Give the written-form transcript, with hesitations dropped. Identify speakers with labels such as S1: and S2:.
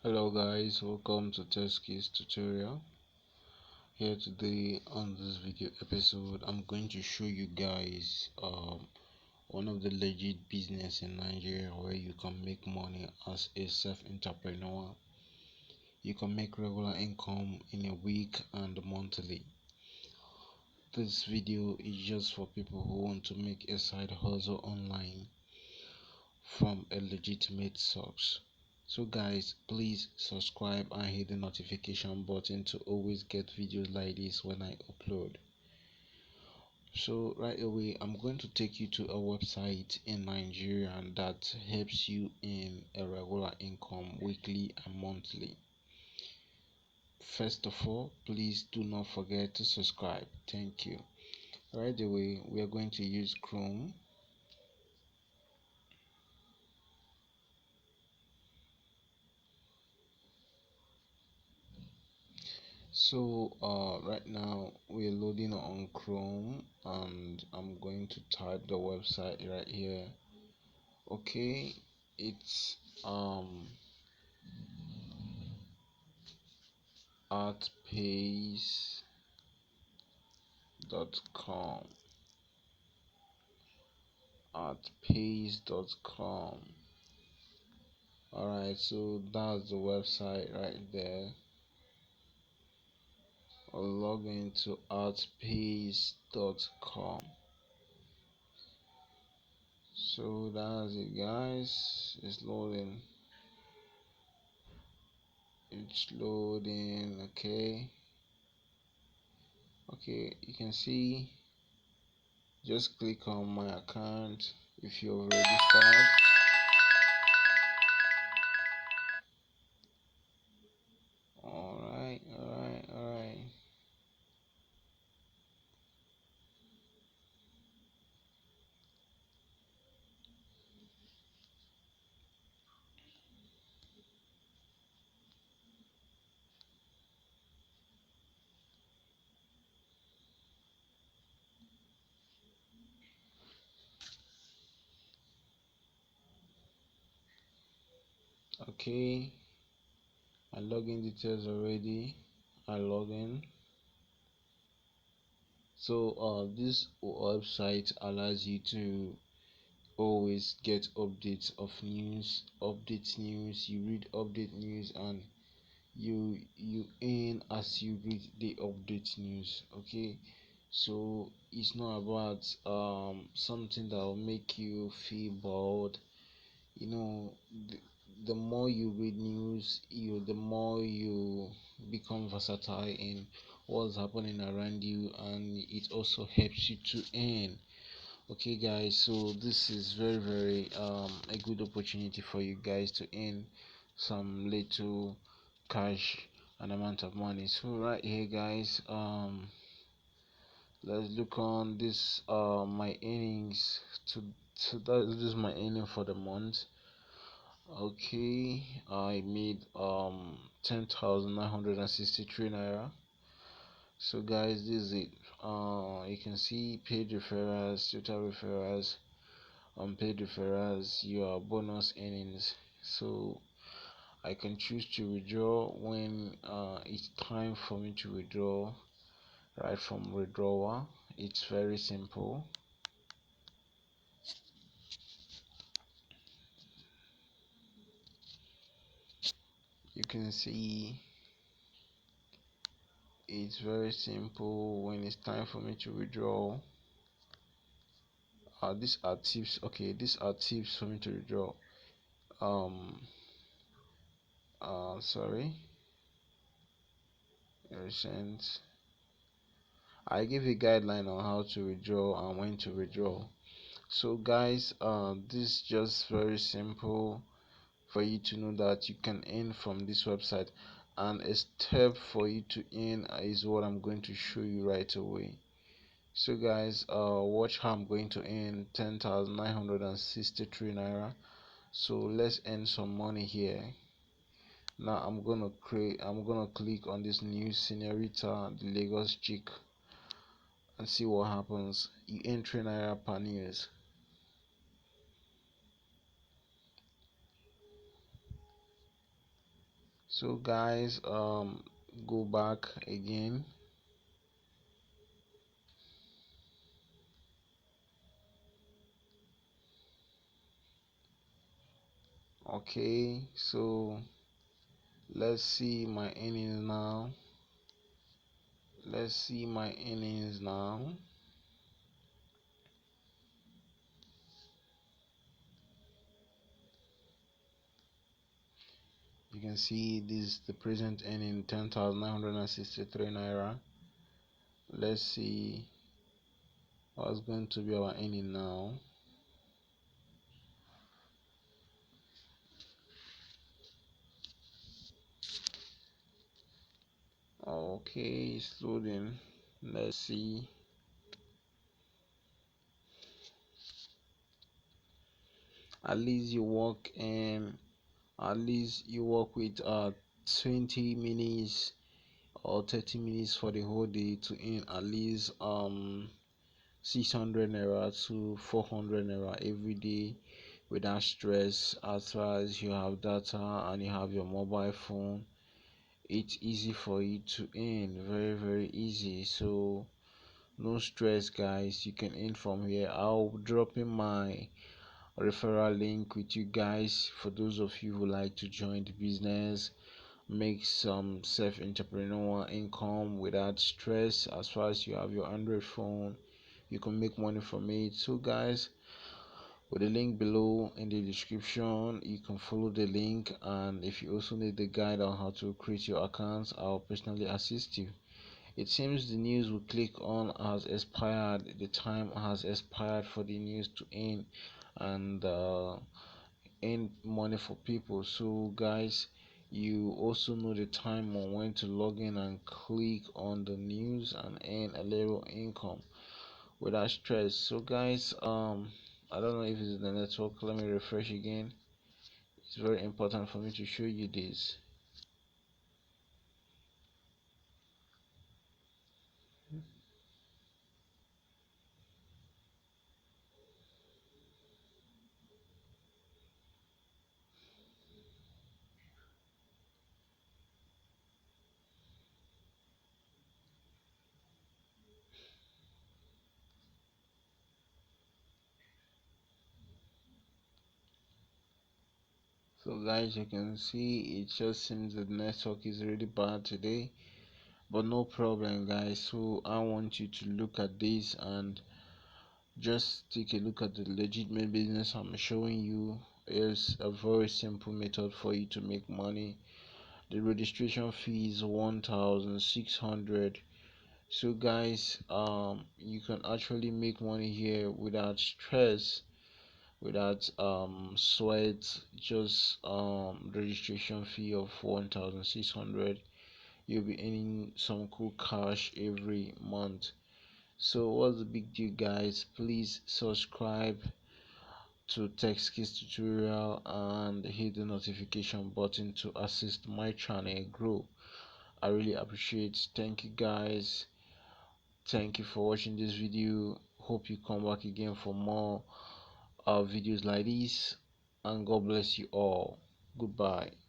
S1: Hello guys, welcome to Teskis tutorial. Here today on this video episode I'm going to show you guys one of the legit business in Nigeria where you can make money as a self-entrepreneur. You can make regular income in a week and monthly. This video is just for people who want to make a side hustle online from a legitimate source. So guys, please subscribe and hit the notification button to always get videos like this when I upload. So right away I'm going to take you to a website in Nigeria that helps you in a regular income weekly and monthly. First of all, please do not forget to subscribe. Thank you. Right away we are going to use Chrome. So right now we're loading on Chrome and I'm going to type the website right here. Okay, it's artpace.com. artpace.com. Alright, so that's the website right there. I'll log into artpace.com. So that's it guys, it's loading. Okay, you can see, just click on my account if you're registered. Alright. Okay, my login details already. I log in. So this website allows you to always get updates of news, you read update news, and you earn as you read the update news. Okay, so it's not about something that will make you feel bored. You know, the more you read news, the more you become versatile in what's happening around you, and it also helps you to earn. Okay guys, so this is very a good opportunity for you guys to earn some little cash and amount of money. So right here guys, let's look on this my earnings to this is my earning for the month. Okay, I made 10,963 naira. So guys, this is it. You can see paid referrals, total referrals, unpaid referrals, your bonus earnings. So I can choose to withdraw when it's time for me to withdraw. Right from withdrawal, it's very simple. You can see it's very simple when it's time for me to withdraw. These are tips. Okay, these are tips for me to withdraw. Sorry, recent. I give a guideline on how to withdraw and when to withdraw. So guys, this is just very simple for you to know that you can earn from this website, and a step for you to earn is what I'm going to show you right away. So guys, watch how I'm going to earn 10,963 naira. So let's earn some money here. Now I'm gonna click on this new senorita, the Lagos chick, and see what happens. You earn 3 naira per news. So guys, go back again. Okay, so let's see my earnings now. Let's see my earnings now. You can see this the present earning 10,963 naira. Let's see what's going to be our earning now. Okay, it's loading. Let's see. At least you work at least you work with 20 minutes or 30 minutes for the whole day to earn at least 600 naira to 400 naira every day without stress. As far as you have data and you have your mobile phone, it's easy for you to earn, very easy. So no stress guys, you can earn from here. I'll drop in my referral link with you guys for those of you who like to join the business, make some self-entrepreneurial income without stress. As far as you have your Android phone, you can make money from it. So guys, with the link below in the description, you can follow the link, and if you also need the guide on how to create your accounts, I'll personally assist you. It seems the news we click on has expired. The time has expired for the news to end and earn money for people. So guys, you also know the time on when to log in and click on the news and earn a little income without stress. So guys, I don't know if it's the network. Let me refresh again. It's very important for me to show you this. So guys, you can see it just seems that the network is really bad today, but no problem guys. So I want you to look at this and just take a look at the legitimate business I'm showing you. Is a very simple method for you to make money. The registration fee is 1,600. So guys, you can actually make money here without stress, without sweat. Just registration fee of 1,600. You'll be earning some cool cash every month. So what's the big deal guys? Please subscribe to Tech Skills tutorial and hit the notification button to assist my channel grow. I really appreciate. Thank you guys. Thank you for watching this video. Hope you come back again for more videos like this, and God bless you all. Goodbye.